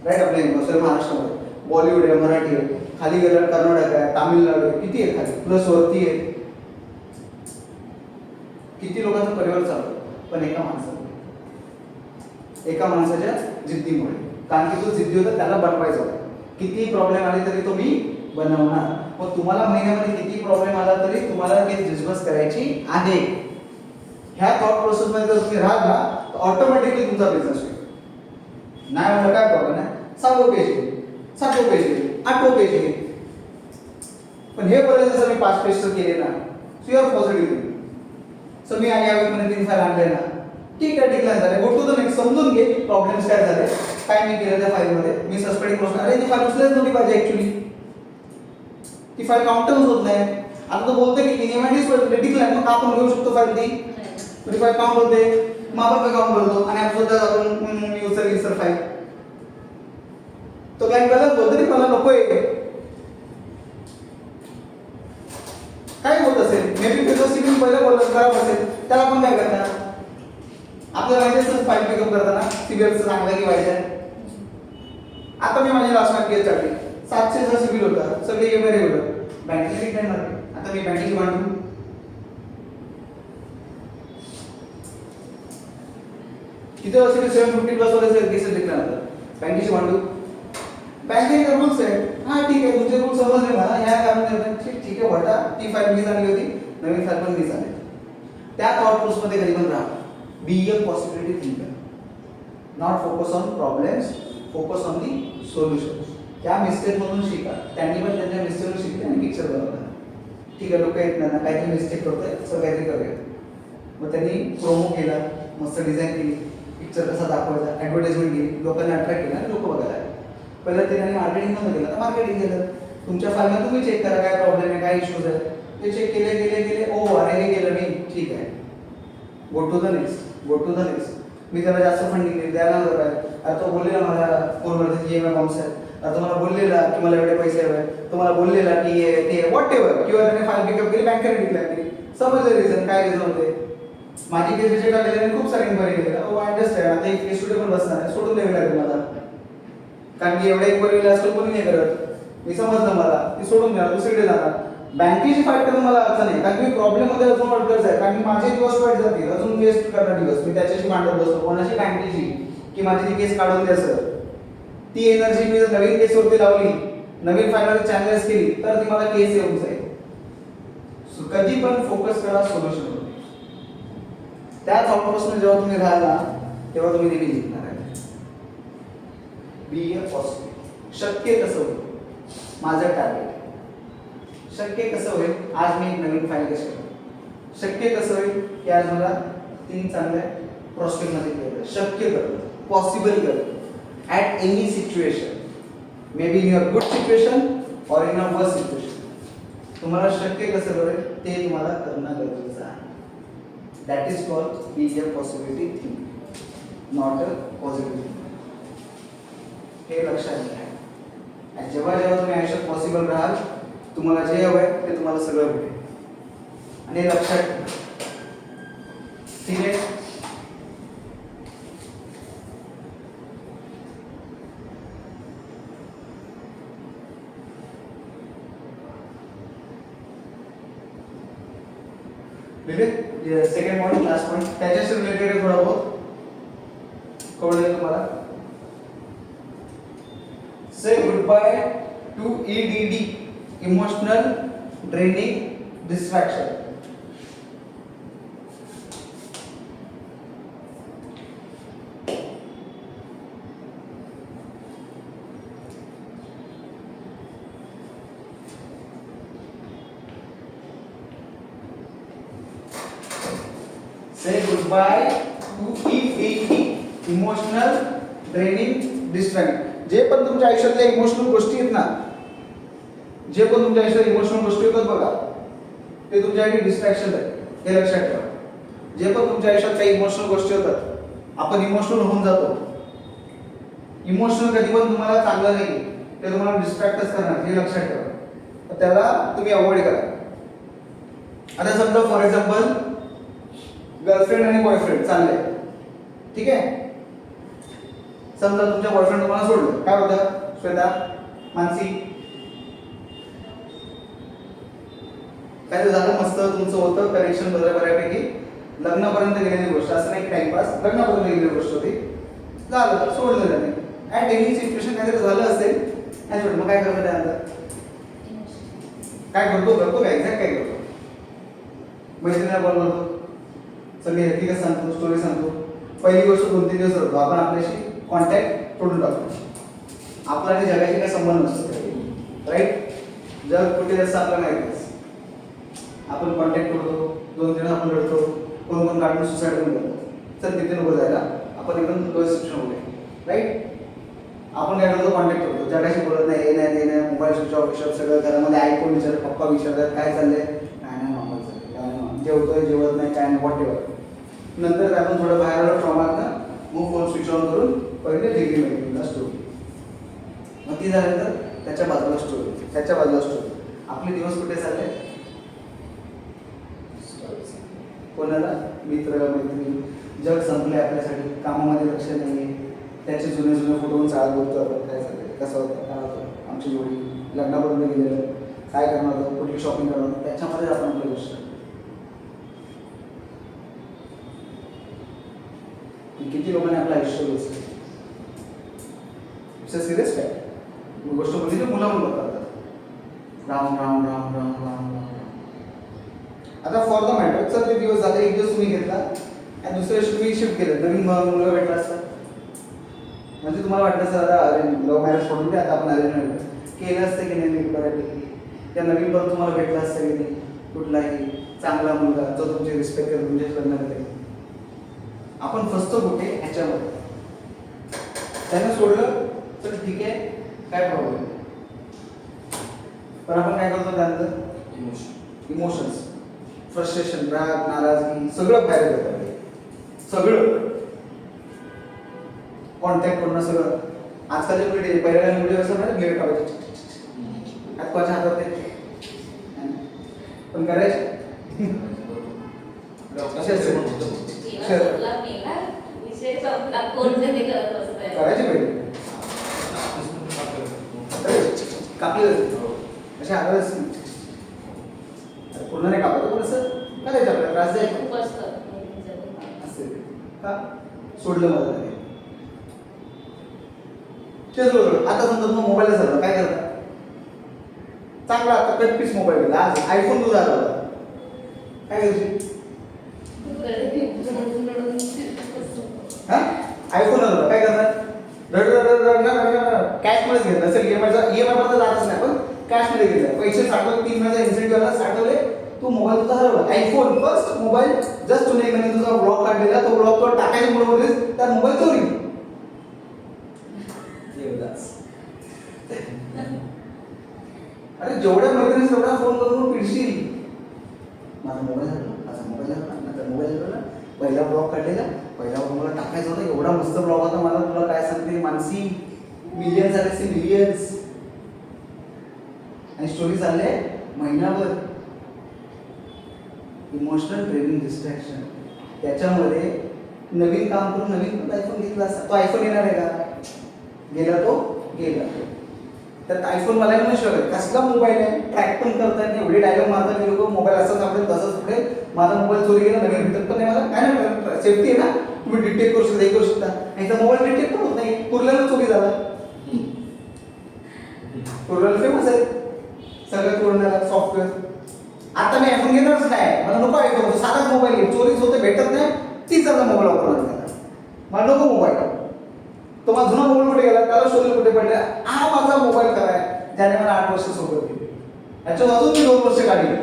राईट आपल्या महाराष्ट्रामध्ये बॉलिवूड आहे मराठी आहे खाली गेलं कर्नाटक आहे, तामिळनाडू आहे, किती आहे खाली प्लस वरती आहे. किती लोकांचा परिवार चालतो, पण एका माणसाच्या जिद्दीमुळे. कारण की तो जिद्दी होता, त्याला बनवायचा होता. किती प्रॉब्लेम आले तरी तो मी बनवणार. मग तुम्हाला महिन्यामध्ये किती प्रॉब्लेम आला तरी तुम्हाला ते बिझनेस करायची आहे. ह्या थॉट प्रोसेस मध्ये जर तुम्ही राहाल ना, तर ऑटोमॅटिकली तुमचा बिझनेस होईल. नाही म्हणलं काय प्रॉब्लेम आहे, 6 पेज येईल, 7 पेज येईल, 8 पेज येईल. पण हे पर्यंत जर मी 5 पेज केले ना, so you are positive. So मी या वीकमध्ये 3 फाईल आणले ना, ठीक आहे, डिक्लाइन झाले. Go to the next. समजून घे प्रॉब्लेम्स काय झाले, काय मी केलं त्या फाईलमध्ये. मी सस्पेंडिंग प्रोसेस, अरे ती फाईल उचलच नव्हती पाहिजे ऍक्च्युली, ती फाईल काउंटच होत नाही. आता तो बोलतोय की इनिमेंट डिक्लाइन, मग आपण घेऊ शकतो फाईल ती. तरी फाईल काउंट होते, मग आपण काउंट करतो आणि आपण सुद्धा आपण युजर फाईल. तो क्लायंट गलत बोलतो की मला नकोय. काय होत असेल, मे बी त्याचं सिबिल पहिलं बोलत खराब असेल, त्याला आपण काय करणार. आपल्याला माहिती असेल फाईल पिकअप करताना सिबिलचं चांगलं की वाईट आहे. आता मी माझी लास्ट टाइम केस टाकली, 700चा सिबिल होता, सगळे ईएमआय रेग्युलर, बँकेने रिटर्न मारले. आता मी बँकेची भांडू, किती असेल 750 प्लस वाले केसेस रिटर्न होतात. बँकेची भांडू, बँकेचे रूल्स आहे. हा ठीक आहे, तुमचे रूल्स समजले मला, ह्या कारण ठीक आहे वटा, ती फाईल मीच आणली होती, नवीन फाईल पण मीच आणली. त्या थॉट प्रोसेस मध्ये कधी पण राहा. Be a possibility thinker, not focus on problems, focus on the solutions. त्या मिस्टेक मधून शिका. त्यांनी पण त्यांच्या मिस्टेकवरून शिकले आणि पिक्चर बनवला. ठीक आहे, लोक येत नाही ना, काहीतरी मिस्टेक करतोय, सो काहीतरी करूया. मग त्यांनी प्रोमो केला, मस्त डिझाईन केली, पिक्चर कसा दाखवायचा, ऍडव्हर्टाइजमेंट केली, लोकांना अट्रॅक्ट केला आणि लोक बघायला. पहिलं ते त्यांनी मार्केटिंग मध्ये केलं, तर मार्केटिंग केलं. तुमच्या फाईलला तुम्ही चेक करा काय प्रॉब्लेम आहे, काय इश्यूज आहे, ते चेक केले. ओ अरे हे केलं मी, ठीक आहे, गो टू द नेक्स्ट. मी त्याला जास्त फंडिंग दिली, द्यायला नव्हतं काय. आता तो बोललेला मला फोनवरती ईएमआय बाउन्स आहे. आता तुम्हाला बोललेला की मला एवढे पैसे हवे, तुम्हाला बोललेला की ते व्हॉट एव्हर, किंवा त्याने फाईल पिकअप केली, बँकेने डिक्लेअर केली. समजलं रिझन, काय रिझन होते. माझी केस रिजेक्ट आलेली, खूप सारे इन्क्वायरी केलेला. ओ अंडरस्टँड, आता एक केस स्टुडिओ पण बसणार आहे, सोडून द्यावी लागेल मला. कारण की एवढ्या इन्क्वायरीला आजकाल कोणी नाही करत. मी समजलं मला, ती सोडून द्या, दुसरीकडे जाणार. बँकेची फाईट करून मला अर्थ नाही, कारण की प्रॉब्लेम मध्ये अजून अडकत आहे. कारण की माझे दिवस वाईट जातील, अजून वेस्ट करणार दिवस. मी त्याच्याशी भांडत बसतो, कोणाशी, बँकेची, की माझी ती केस काढून द्या सर. ती एनर्जी मी जर नवीन केसवरती लावली, नवीन फायनल चॅलेंज केली, तर ती मला केस येऊन जाईल. कधी पण फोकस करा सोल्युशनवर. त्या थॉटपासून जेव्हा तुम्ही राहाल ना, तेव्हा तुम्ही नेहमी जिंकणार आहे. Be a possible. शक्य कसं होईल, माझं टार्गेट. शक्य कसं होईल, आज मी एक नवीन फाईल कशी करू. शक्य कसं होईल की आज मला 3 चांगल्या प्रॉस्पेक्ट मध्ये केलं. शक्य करणं, पॉसिबल करणं. At any situation, may be in your good situation और इन अ वर्स्ट सिच्युएशन, तुम्हाला शक्य कसं करेल ते तुम्हाला करणं गरजेचं आहे. That is called be a possibility think, not a positive. हे लक्षात घ्या. आणि जेव्हा तुम्ही आयुष्यात पॉसिबल राहाल, तुम्हाला जे हवंय ते तुम्हाला सगळं भेटेल. आणि हे लक्षात ठेवा, ठीक आहे. सेकंड पॉइंट, लास्ट पॉइंट, त्याच्याशी रिलेटेड आहे थोडा बहुत. कळलं तुम्हाला. Say goodbye to EDD, emotional draining distraction. Say goodbye to EDD, emotional draining distraction. जे पण तुमच्या आयुष्यातल्या इमोशनल गोष्टी आहेत ना, जे पण तुमच्या आयुष्यात इमोशनल गोष्टी होतात बघा, ते तुमच्यासाठी डिस्ट्रॅक्शन आहे. हे लक्षात ठेवा. जे पण तुमच्या आयुष्यात काही इमोशनल गोष्टी होतात, आपण इमोशनल होऊन जातो. इमोशनल कधी पण तुम्हाला चांगलं नाही, ते तुम्हाला डिस्ट्रॅक्टच करणार. हे लक्षात ठेवा. त्याला तुम्ही अवॉइड करा. आता समजा फॉर एक्झाम्पल गर्लफ्रेंड आणि बॉयफ्रेंड चालले, ठीक आहे. समजा तुमच्या बॉयफ्रेंड तुम्हाला सोडलं, काय होतं श्वेता, मानसी, काय ते झालं मस्त तुमचं होतं कनेक्शन बऱ्यापैकी लग्नापर्यंत गेलेली गोष्ट, असं नाही टाइमपास, लग्नापर्यंत गेलेली गोष्ट होती, झालं सोडलं त्याने. ॲट एनी सिच्युएशन काहीतरी झालं असेल नाही सोडलं, मग काय करतो त्यानंतर? काय करतो काय एक्झॅक्ट काय करतो? मैत्रिणीला कॉल करतो, सगळी हकीकत सांगतो, स्टोरी सांगतो. पहिली गोष्ट 2-3 दिवस राहतो, आपण आपल्याशी कॉन्टॅक्ट तोडून टाकतो. आपला आणि जगाशी काही संबंध नसतो, राईट? जग कुठे असं आपल्याला माहिती असतं. आपण कॉन्टॅक्ट करतो, 2 दिवस आपण रडतो, कोण काढून सुसाईड पण करतो. तर तिथे नको जायला, आपण एकदम लो सिच्युएशन होते, राईट? आपण काय करतो? कॉन्टॅक्ट करतो, जगाशी बोलत नाही, हे नाही ते नाही, मोबाईल स्विच ऑफ सगळं, घरामध्ये आई कोण विचारत, पप्पा विचारतात काय चाललंय, काय नाही नॉर्मल चाललंय, काय नाही, जेवतोय जेवत नाही, काय नाही, वॉटेवर. नंतर आपण थोडं बाहेर आलो ट्रॉमातनं, मग फोन स्विच ऑन करून पहिले डिग्री मैत्रिणीला स्टोरी, मग ती झाल्यानंतर त्याच्या बाजूला स्टोरी, त्याच्या बाजूला स्टोरी. आपले दिवस कुठे चालले? कोणाला? मित्र मैत्रिणी, जग संपले आपल्यासाठी, कामामध्ये लक्ष नाही, त्याचे जुने फोटोवरून चाळ बघतो आपण, काय चाललंय, कसं होतं, काय होतं, आमची जोडी लग्नापर्यंत गेलेलं, काय करणार होतं, कुठली शॉपिंग करणार होतं, त्याच्यामध्येच आपण आपली गोष्ट. किती लोकांनी आपलं आयुष्य वेचलं. इट्स सिरियस काय गोष्ट बोलली तर मुलं करतात, राम राम राम राम राम राम. आता फॉर द मॅटर, सर ते दिवस झाले, एक दिवस तुम्ही घेतला आणि दुसऱ्या दिवशी तुम्ही शिफ्ट केलं, नवीन मुलगा भेटला असता, म्हणजे तुम्हाला वाटलं सर आता अरेंज लव्ह मॅरेज सोडून द्या, आता आपण अरेंजमेंट केलं असतं की नाही बऱ्यापैकी, त्या नवीन पण तुम्हाला भेटला असतं की नाही कुठलाही चांगला मुलगा जो तुमची रिस्पेक्ट करेल, तुमचे लग्न करेल. आपण फसतो कुठे? ह्याच्यामध्ये. त्यानं सोडलं तर ठीक आहे, काय प्रॉब्लेम, पण आपण काय करतो त्यानंतर? इमोशन्स, फ्रस्ट्रेशन, राग, नाराजगी सगळं बाहेर येतं, सगळं कॉन्टॅक्ट करणं सगळं. आजकालचे व्हिडिओ पहिल्या व्हिडिओ असं ना ब्लेड काढायचे, हातपाच्या हातात पण करायचे करायचे पहिले कापले अशा आवाज पूर्ण नाही कापलं पण असं करायचं आपल्याला त्रास द्यायचा असेल का सोडलं मला नाही. आता समजा तुम्ही मोबाईल झाला काय करता? चांगला आता कटपीस मोबाईल घेतला, आज आयफोन तुझा आला होता, काय करायची? हा आयफोन आला होता काय करणार? कॅश मध्येच घेतला असेल, ईएमआय पर्यंत जातच नाही, पण कॅश मध्ये घेतला, पैसे साठवले, 3 महिन्याचा इन्सेंटिव्ह आला, साठवले, तू मोबाईल तुझा हरवला. आयफोन फर्स्ट मोबाईल जस्ट तुम्ही एक महिने तुझा ब्लॉक काढलेला, तो ब्लॉक तो टाकायच्या मोडमध्ये त्या मोबाईल चोरी. अरे जेवढ्या मैत्रिणी तेवढा फोन करून पिडशील, माझा मोबाईल हरवला, माझा मोबाईल हरवला, माझा मोबाईल हरवला, पहिला ब्लॉक काढलेला, पहिला मला टाकायचा होता, एवढा मस्त ब्लॉग होता, मला तुला काय सांगते मानसी, मिलियन्स आले असते, मिलियन्स, आणि स्टोरी चालले महिनाभर. इमोशनल ड्रेनिंग डिस्ट्रॅक्शन, त्याच्यामध्ये नवीन काम करून नवीन आयफोन घेतला असता, तो आयफोन येणार आहे का? गेला तो गेला. त्यात आयफोन मला नाही शकत, कसला मोबाईल आहे, ट्रॅक पण करता येत, एवढे डायलॉग मारतात की लोक मोबाईल असंच आपले तसंच पुढे, माझा मोबाईल चोरी गेला, नवीन भेटत पण नाही मला, काय नाही सेफ्टी आहे ना, तुम्ही डिटेक्ट करू शकता, हे करू शकता, नाही तर मोबाईल डिटेक्ट पण होत नाही. कुर्ल्याला चोरी झाला, कुर्ल्याला फेमस आहे सगळं चोरण्याला सॉफ्टवेअर. आता मी आयफोन घेणारच नाही, मला नको आयफोन, साधाच मोबाईल घे, चोरीच होते भेटत नाही, 30,000 मोबाईल वापरणार, मला नको मोबाईल. तो माझा जुना मोबाईल कुठे गेला, त्याला शोधलं कुठे पडला, हा माझा मोबाईल कराय, ज्याने मला 8 वर्ष सोबत केली, याच्यात अजून मी 2 वर्ष काढली,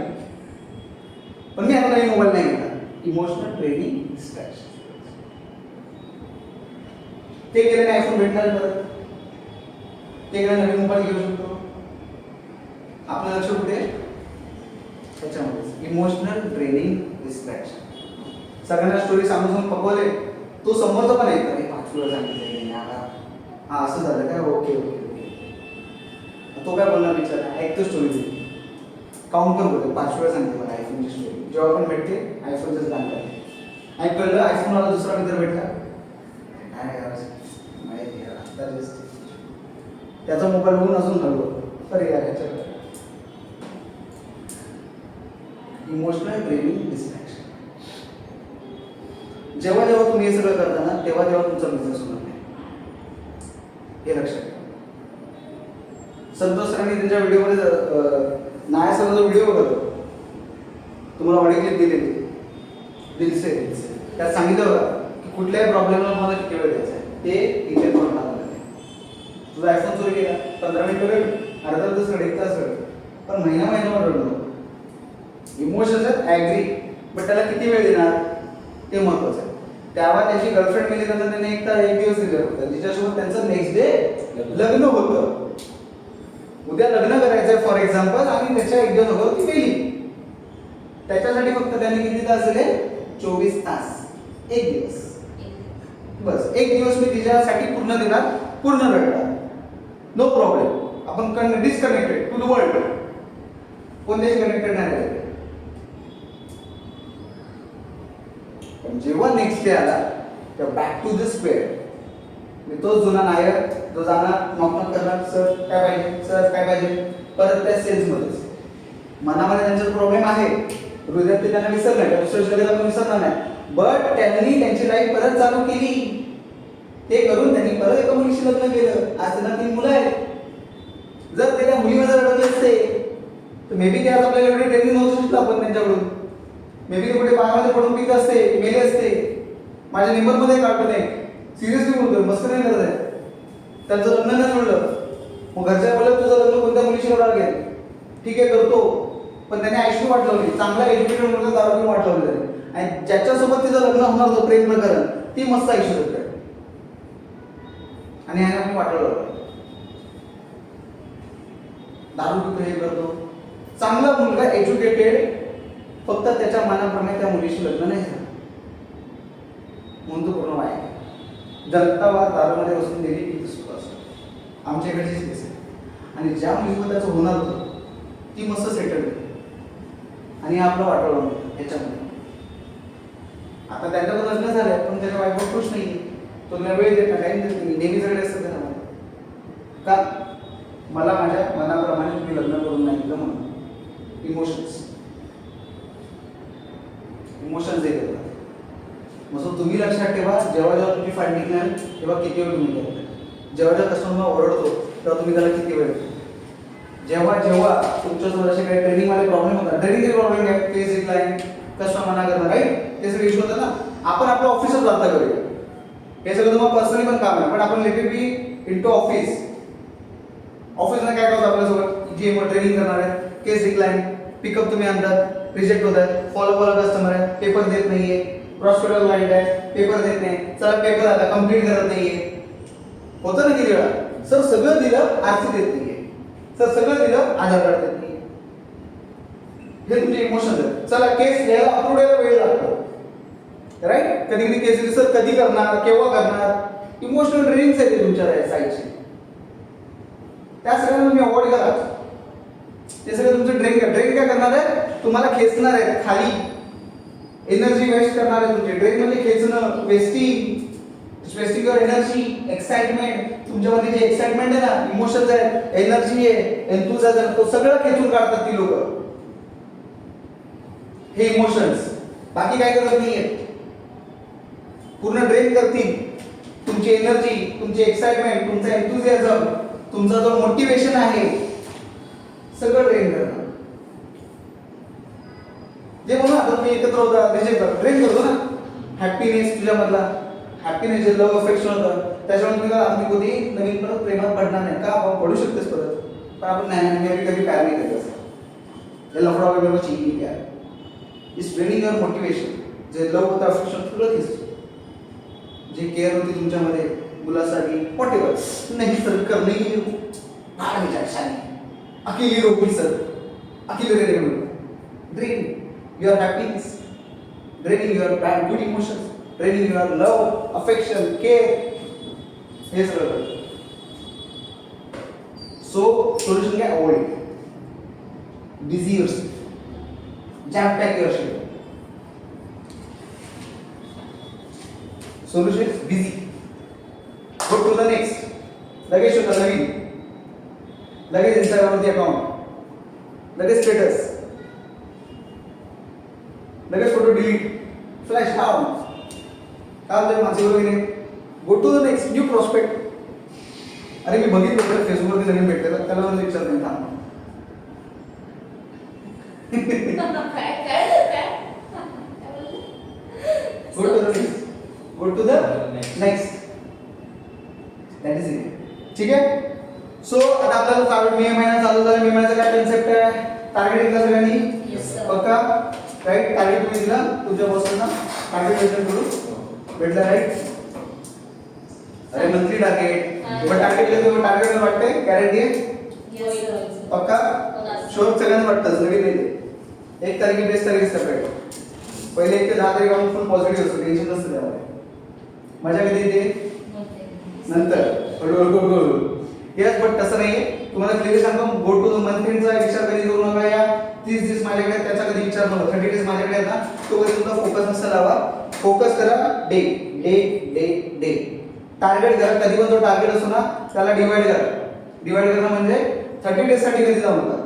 पण मी आता नवीन मोबाईल नाही घेतला. Emotional training distraction. ते गेले नाही आयफोन भेटणार परत, ते गेले नवीन मोबाईल घेऊ शकतो. आपलं लक्ष कुठे? त्याच्यामध्ये इमोशनल ट्रेनिंग डिस्ट्रॅक्शन. सगळ्यांना स्टोरी सांगून पकवले, तो समोरचा पण आहे का 5 वेळा सांगितलं हा असं झालं काय, ओके ओके ओके, तो काय बोलणार विचार ऐकतो स्टोरी, काउंट पण करतो, 5 वेळा सांगते मला आयफोनची स्टोरी, जेव्हा पण भेटते आयफोनचंच गाणं आहे. आणि कळलं आयफोन मला दुसरा मित्र भेटला, काय माहिती आता त्याचा मोबाईल बघून अजून हलवलं, अरे यार ह्याच्याकडे इमोशनल ड्रेनिंग डिस्ट्रॅक्शन. जेव्हा जेव्हा तुम्ही हे सगळं करता ना तेव्हा तेव्हा तुमचा बिझनेस होणार नाही, हे लक्षात ठेवा. संतोष सरांनी त्यांच्या व्हिडिओमध्ये नाया सरांचा व्हिडिओ बघतो, तुम्हाला ऑडिओ क्लिप दिलेली दिलसे त्यात सांगितलं बघा की कुठल्याही प्रॉब्लेमला तुम्हाला किती वेळ द्यायचा आहे ते इथे करून टाकायचं. तुझा आयफोन चोरी केला 15 मिनिटं वेळ, अर्धा तास वेळ, 1 तास वेळ, पण महिन्याभर वेळ नको. इमोशन्स आहेत ॲग्री, बट त्याला किती वेळ देणार ते महत्वाचं आहे. तेव्हा त्याची गर्लफ्रेंड मिळाली नंतर त्याने एक दिवस दिले होतं जिच्यासोबत त्यांचं नेक्स्ट डे लग्न होतं. उद्या लग्न करायचंय फॉर एक्झाम्पल आणि त्याच्या 1 दिवस अगोदर ती गेली. त्याच्यासाठी फक्त त्यांनी किती तास दिले? 24 तास, 1 दिवस. बस 1 दिवस मी तिच्यासाठी पूर्ण देणार, पूर्ण रडणार, नो प्रॉब्लेम. आपण डिस्कनेक्टेड टू द वर्ल्ड, कोणत्याशी कनेक्टेड नाही राहिले. पण जेव्हा नेक्स्ट डे आला तेव्हा बॅक टू द स्क्वेअर. तोच जुना नायक जो जाणार नॉक करणार, सर काय पाहिजे, सर काय पाहिजे, परत त्या सेल्समध्येच. मनामध्ये त्यांचा प्रॉब्लेम आहे, हृदयात ते त्यांना विसरलं नाही, दुसऱ्या जगात आपण विसरणार नाही, बट त्यांनी त्यांची लाईफ परत चालू केली. ते करून त्यांनी परत एका मुलीशी लग्न केलं. आज त्यांना 3 मुलं आहेत. जर ते त्या मुलीमध्ये अडकले असते तर मे बी ते आज आपल्याला एवढी ट्रेनिंग नव्हतं शकतो आपण त्यांच्याकडून. मे बी ते कुठे पायामध्ये पडून पित असते, मेले असते. माझ्या नेबरमध्ये कार्टून आहे, सिरियसली बोलतोय, मस्त नाही करत आहे. त्यांचं लग्न नाही जुळलं, मग घरच्या बोलत तुझं लग्न कोणत्या मुलीशी होणार गेल, ठीक आहे करतो, पण त्याने आयुष्य वाट लावली. चांगला एज्युकेटेड मुलगा दारू पिऊन वाट लावली त्याने, आणि ज्याच्यासोबत तिचं लग्न होणार होतं प्रेम प्रकरण, ती मस्त आयुष्य जगते आणि ह्याने आपण वाटलं दारू पितो, हे करतो. चांगला मुलगा एज्युकेटेड, फक्त त्याच्या मनाप्रमाणे त्या मुलीशी लग्न नाही झालं म्हणून तो पूर्ण वाया. जनता वा दारूमध्ये बसून दिली किती सुख असतं. आमच्याकडचीच केस आहे. आणि ज्या मुलीसोबत त्याचं होणार होतं ती मस्त सेटल होती आणि आपलं वाटवलं ह्याच्यामध्ये. आता त्यांच्याकडून लग्न झालंय पण त्याच्या बायको खुश नाही, तो मला वेळ देत नाही, टाईम देत नाही, नेहमी सगळे असतं त्याला. का? मला माझ्या मनाप्रमाणे तुम्ही लग्न करून नाही दिलं म्हणून. इमोशन्स हे करतात. मग तुम्ही लक्षात ठेवा, जेव्हा जेव्हा तुमची फाईल निघणार तेव्हा किती वेळ तुम्ही करता. जेव्हा जेव्हा कस्टमर ओरडतो तेव्हा तुम्ही त्याला किती वेळ देता. जेव्हा जेव्हा तुमच्यासोबत असे काही ट्रेनिंगमध्ये प्रॉब्लेम होतात, ट्रेनिंगचे प्रॉब्लेम काय, केस डिक्लाइन, कस्टमर मना करणं, राईट, ते सगळे इश्यू होतात ना. आपण आपलं ऑफिसच वार्ता करूया, हे सगळं तुम्हाला पर्सनली पण काम आहे, पण आपण लेट बी इंटू ऑफिस. ऑफिसला काय करतो आपल्यासोबत, जे ट्रेनिंग करणार आहे, केस डिक्लाइन, पिकअप तुम्ही आणतात, रिजेक्ट होत आहे, फॉलो कस्टमर आहे, पेपर देत नाहीये, हॉस्पिटल लाईट आहे, पेपर देत नाही, चला पेपर आला कंप्लीट करत नाहीये, होतं ना किती वेळा. सर सगळं दिलं, आरसी देत नाहीये, सर सगळं दिलं, आधार कार्ड देत नाहीये. हे तुमचे इमोशन्स आहेत. चला केस यायला अप्रूव्ह यायला वेळ लागतो, राईट. कधी कधी केस सर कधी करणार, केव्हा करणार, इमोशनल ड्रेनिंग आहे तुमच्या साईडची. त्या सगळ्यांना तुम्ही अवॉइड करा. ते सगळं तुमचं ड्रेन काय करणार आहे, तुम्हाला खेचणार आहे खाली, एनर्जी वेस्ट करणार आहे तुमची. ड्रेन म्हणजे खेचणं, वेस्टिंग युअर एनर्जी, एक्साइटमेंट. तुमच्यामध्ये जे एक्साइटमेंट आहे ना, इमोशन्स आहेत, एनर्जी आहे, एन्थुझियाझम, तो सगळं खेचून काढतात ती लोक. हे इमोशन्स बाकी काय करत नाहीये, पूर्ण ड्रेन करतील तुमची एनर्जी, तुमची एक्साइटमेंट, तुमचा एन्थुझियाझम, तुमचा जो मोटिवेशन आहे, सगळं ड्रेन करणार. जे म्हणून आता तुम्ही एकत्र होता ड्रेन करतो ना. हॅपीनेस तुझ्यामधला, हॅपीनेस जे लव्ह अफेक्शन होतं, त्याच्यामुळे तुम्ही कधी नवीन परत प्रेमात पडणार नाही. का आपण पडू शकतेस परत, पण आपण नाही कधी प्यार नाही करत असं. हे लफडा वगैरे चिंगी प्यार इज ट्रेनिंग युअर मोटिवेशन. जे लव्ह होतं अफेक्शन सगळं दिसतं, जे केअर होती तुमच्यामध्ये मुलासाठी, वॉट एव्हर, नाही सर करणे फार विचारशाने, अकेली रोगी सर, अकेले drain your happiness, draining your bad good emotions, draining your love, affection, care. हे सगळं. So solution काय, avoid busy yourself, jam pack your schedule. Solution is busy. Go to the next. लगेच होता नवीन, लगेच इंस्टाग्रामवरती अकाउंट, लगेच status. लगेच photo delete, flash down. काय होतं माझे वगैरे? Go to the next new prospect. अरे मी बघितलं होतं फेसबुकवरती नवीन भेटलेलं, त्याला मला विचार नाही थांब. Go to the next, go to the next. That is it. ठीक आहे. सो आता आपल्याला चालू मे महिना चालू झाला. मे महिन्याचा काय कन्सेप्ट आहे? टार्गेट दिला सगळ्यांनी पक्का राईट. टार्गेट तुम्ही दिला तुमच्या बॉसना, टार्गेट मेजर करून भेटला राईट. अरे मंथली टार्गेट, पण टार्गेट दिलं तुम्ही टार्गेट वाटतंय गॅरंटी आहे पक्का शोध सगळ्यांना वाटतं नवीन नाही. 1 तारखे 20 तारखे सेपरेट. पहिले 1 ते 10 तारीख आपण फुल पॉझिटिव्ह असतो, टेन्शन नसतं त्यामध्ये. मजा कधी येते नंतर हळूहळू. येस बट तसं नाहीये. तुम्हाला क्लिअरली सांगतो गो टू मंथ एंडचा विचार कधी करू नका. या 30 दिवस माझ्याकडे आहेत, त्याचा कधी विचार नका. 30 डेज माझ्याकडे आहेत ना, तो कधी तुमचा फोकस नसता लावा. फोकस करा day day day day. Target करा. कधी पण जो टार्गेट असतो ना त्याला डिवाइड करा. डिवाइड करणं म्हणजे 30 डेज साठी कधी जाऊ नका.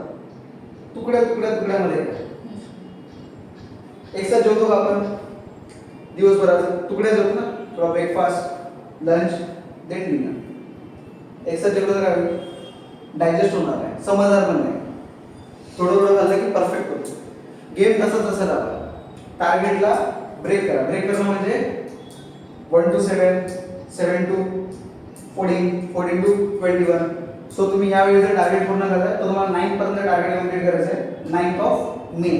तुकड्यामध्ये एक साथ जेवतो का आपण दिवसभराचं? तुकड्या जेवतो ना, थोडा ब्रेकफास्ट, लंच, देन डिनर. एक साथ जेवलं तर डायजेस्ट होणार नाही, समजणार पण नाही. थोडं झालं की परफेक्ट होतो. गेम तसं राहा. टार्गेटला ब्रेक करा. ब्रेक करणं म्हणजे 1 to 7, 7 to 14, 14 to 21. सो तुम्ही यावेळी जर टार्गेट पूर्ण करताय तर तुम्हाला 9 पर्यंत टार्गेट कंप्लीट करायचं आहे. 9th मे.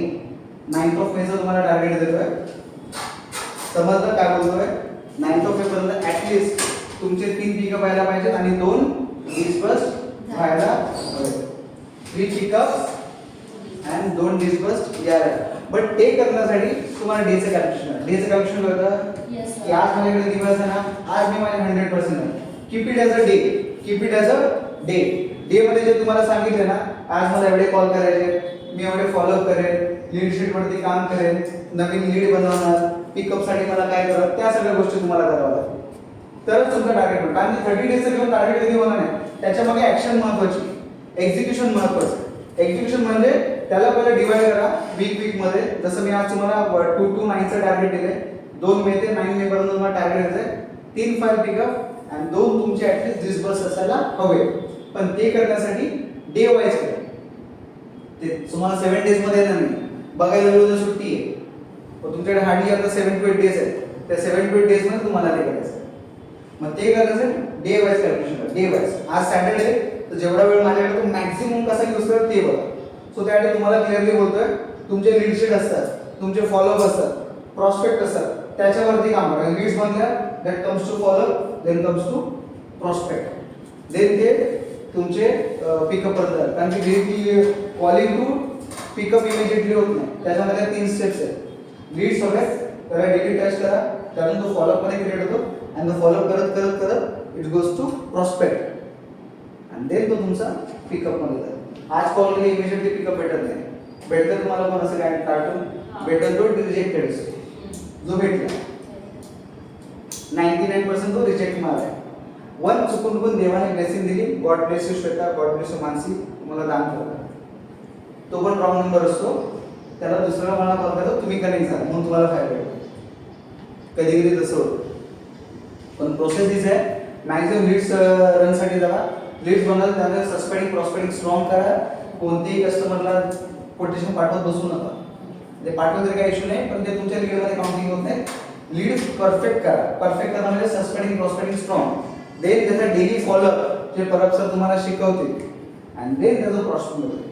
9th मेचं तुम्हाला टार्गेट देतोय. समजलं काय बोलतोय? 9th मे पर्यंत ऍटलीस्ट तुमचे 3 पिकअप व्हायला पाहिजेत आणि 2 डिस्बर्स व्हायला हवे. 3 पिकअप्स अँड 2 डिस्बर्स यायला. बट ते करण्यासाठी तुम्हाला डेचं कॅल्क्युलेशन करतं की आज माझ्याकडे दिवस आहे ना, आज मी माझे 100% आहे. Keep it as a day. Keep it as a day. Day मध्ये जे तुम्हाला सांगितलं ना, आज मला एवढे कॉल करायचे, मी एवढे फॉलोअप करेन, लीड शीट वरती काम करेन, नवीन लीड बनवणार, पिकअप साठी मला काय करावं, त्या सगळ्या गोष्टी तुम्हाला कराव्या लागतील. तरच तुमचं टार्गेट होईल. कारण 30 डेजचं घेऊन टार्गेट कधी होणार नाही. त्याच्यामागे ऍक्शन महत्वाची, एक्झिक्युशन महत्वाचं. एक्झिक्युशन म्हणजे त्याला पहिलं डिवाइड करा वीक मध्ये. जसं मी आज तुम्हाला 2 to 9चं टार्गेट दिले. 2 मे ते 9 मे पर्यंत तुम्हाला टार्गेट द्यायचं. 3 फाईल पिकअप आणि 2 तुमचे ऍटलीस्ट डिस्बर्स असायला हवे. पण ते करण्यासाठी डे वाईज करा. ते तुम्हाला 7 डेज मध्ये येणार नाही. बघायला गेलो तर सुट्टी आहे, पण तुमच्याकडे हार्डली आता 7 to 8 डेज आहेत. त्या 7 to 8 डेज मध्ये तुम्हाला ते करायचं. मग ते करण्यासाठी डे वाईज कॅल्क्युलेशन करा. Day wise. आज सॅटर्डे तर जेवढा वेळ माझ्याकडे तो मॅक्सिमम कसा यूज करा ते बघा. सो त्यासाठी तुम्हाला क्लिअरली बोलतोय, तुमचे लीड शीट असतात, तुमचे फॉलोअप असतात, प्रॉस्पेक्ट असतात, त्याच्यावरती काम करा. लीड्स बनल्या, that comes to follow up, then comes to prospect, then ते तुमचे पिकअप पर्यंत जातात. कारण की कॉलिंग टू पिकअप इमिजिएटली होत नाही. त्याच्यामध्ये 3 स्टेप्स आहेत. लीड्स वगैरे त्याला डेली टच करा, त्यातून तो फॉलोअप मध्ये क्रिएट होतो आणि तो फॉलोअप करत करत करत इट गोज टू प्रॉस्पेक्ट आणि देन तो तुमचा पिकअप मध्ये जातो. आज कॉल केली इमिजिएटली पिकअप भेटत नाही. भेटलं तुम्हाला पण असं काय कार्टून भेटत तो रिजेक्टेड जो भेटला 99% तो रिजेक्ट मारला. 1 चुकून पण देवाने ब्लेसिंग दिली, God bless you Shweta, God bless you Mansi, तुम्हाला दान करता. तो पण रॉंग नंबर असतो. त्याला दुसऱ्याला मला कॉल करतो, तुम्ही कनेक्ट झाला म्हणून तुम्हाला फायदा होतो. कधी कधी तसं होतं. पण प्रोसेस हीच आहे. मॅक्झिमम लीड्स रन साठी जावा. लीड्स बनवायला त्यामध्ये सस्पेंडिंग प्रॉस्पेक्टिंग स्ट्रॉंग करा. कोणतेही कस्टमरला कोटेशन पाठवत बसू नका. ते पाठवत तरी काही इश्यू नाही, पण ते तुमच्या लीडमध्ये काउंटिंग होत नाही. लीड परफेक्ट करा. परफेक्ट करा म्हणजे सस्पेंडिंग प्रॉस्पेक्टिंग स्ट्रॉंग. देन त्याचा डेली फॉलोअप जे परब सर तुम्हाला शिकवतील आणि देन त्याचं प्रॉस्पेक्ट होईल.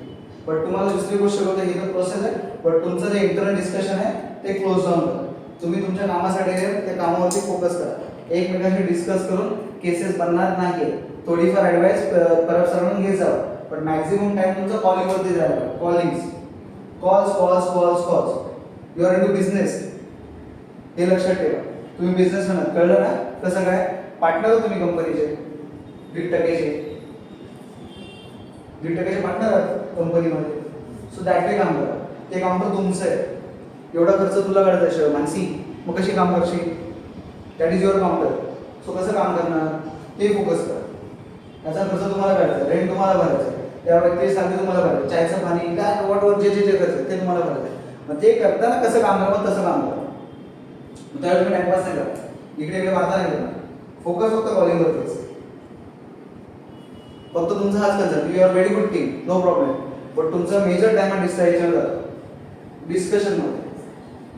बट तुम्हाला दुसरी गोष्ट शिकवते, ही तर प्रोसेस आहे. बट तुमचं जे इंटरनल डिस्कशन आहे ते क्लोज डाऊन करा. तुम्ही तुमच्या कामासाठी त्या कामावरती फोकस करा. एकमेकांशी डिस्कस करून केसेस बनणार नाही. थोडीफार ॲडवाइस परब सरांकडून घे जावं, पण मॅक्झिमम टाइम तुमचा कॉलिंगवरती जायला. Callings, calls. You are into business, हे लक्षात ठेवा. तुम्ही बिझनेस म्हणा, कळलं ना कसं काय? पार्टनर तुम्ही कंपनीचे 1% पार्टनर आहात कंपनीमध्ये. सो दॅट वे काम करा. ते काम तर तुमचं आहे. एवढा खर्च तुला काढायचा आहे मानसी, मग कशी काम करशील? That is your counter. So कसं काम करणार ते फोकस करा. त्याचा खर्च तुम्हाला काढायचा, रेंट तुम्हाला भरायचा, त्या व्यक्ती सांगते तुम्हाला भरायचं, चायचं पाणी काय वॉटवर जे जे खर्च ते तुम्हाला भरायचं. मग ते करताना कसं काम करा, मग तसं काम करा. मग त्यावेळी तुम्ही टाइमपास नाही करा, इकडे इकडे मारता नाही करणार, फोकस फक्त कॉलिंगवरतीच. फक्त तुमचा हाच concert, you are very good team, no problem, but तुमचा मेजर टाइम आणि डिस्ट्रॅक्शन जातो डिस्कशन मध्ये.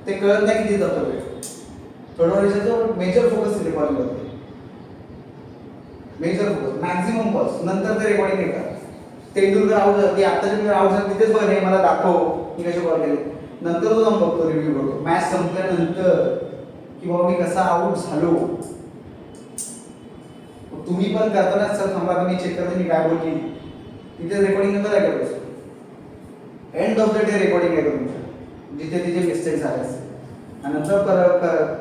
ते कळत नाही किती जातो वेळ. थोडं विषयाचं मेजर फोकस तिथे कॉलिंगवरती, मेजर फोकस, मॅक्झिमम कॉल्स. नंतर ते रेकॉर्डिंग नाही करा. तेंडुलकर आउट झाला, ती आत्ताच्या प्लेअर आउट झाला तिथेच बघ, नाही मला दाखव मी कसे कॉल केले. नंतर तो जाऊन बघतो, रिव्ह्यू करतो मॅच संपल्यानंतर की बाबा मी कसा आउट झालो. तुम्ही पण करताना सर थांबा मी चेक करतो मी काय बोलली, तिथे रेकॉर्डिंग नंतर काय करतो. End of the day recording आहे तुमचं, जिथे तिथे मिस्टेक झाले असेल आणि नंतर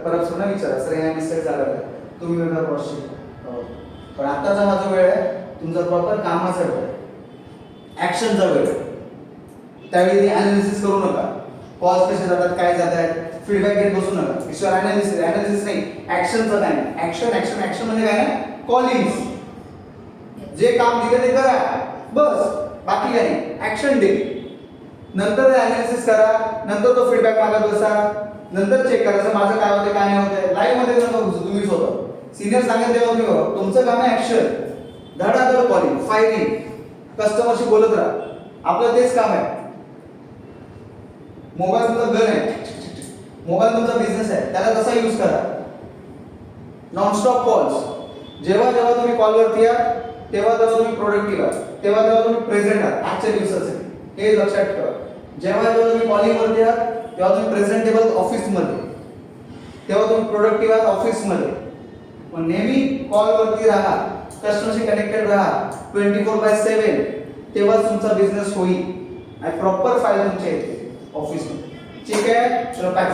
परत पुन्हा विचारा सर या मिस्टेक झाला का, तुम्ही वेगळा क्रॉस चेक. पण आताचा हा जो वेळ आहे तुमचा प्रॉपर कामाचा वेळ, ऍक्शनचा वेळ. त्यावेळी अनालिसिस करू नका, कॉल्स कसे जातात काय जात आहेत फीडबॅक घेत बसू नका. विश्वास अनालिसिस नाही, ऍक्शनचा टाइम. ऍक्शन ऍक्शन ऍक्शन म्हणजे काय ना, कॉलिंग्स. जे काम दिलं ते करा बस, बाकी काय नाही. ऍक्शन डे, नंतर अनालिसिस करा, नंतर तो फीडबॅक मागत बसा, नंतर चेक करायचं माझं काय होतं काय नाही होतं. लाईव्ह मध्ये नका बसू तुम्ही स्वतः, सिनियर सांगेल तेव्हा तुम्ही बघा. तुमचं काम आहे ऍक्शन, धडाधड कॉलिंग, फायरिंग, कस्टमरशी बोलत राहा. आपलं तेच काम आहे. मोबाईल तुमचा गन आहे, मोबाईल तुमचा बिझनेस आहे, त्याला तसा यूज करा. Nonstop calls. जेव्हा जेव्हा तुम्ही कॉलवरती आहात तेव्हा तेव्हा तुम्ही प्रोडक्टिव्ह आहात, तेव्हा तेव्हा तुम्ही प्रेझेंट आहात आजच्या दिवसासाठी, हे लक्षात ठेवा. जेव्हा जेव्हा तुम्ही कॉलिंगवरती आहात तेव्हा तुम्ही प्रेझेंटेबल ऑफिसमध्ये, तेव्हा तुम्ही प्रोडक्टिव्ह आहात ऑफिसमध्ये. पण नेहमी कॉलवरती राहा, कस्टमरशी कनेक्टेड राहा 24/7, तेव्हाच तुमचा बिझनेस होईल आणि प्रॉपर फाईल तुमच्या येते ऑफिसमध्ये. ठीक आहे, चलो पॅक.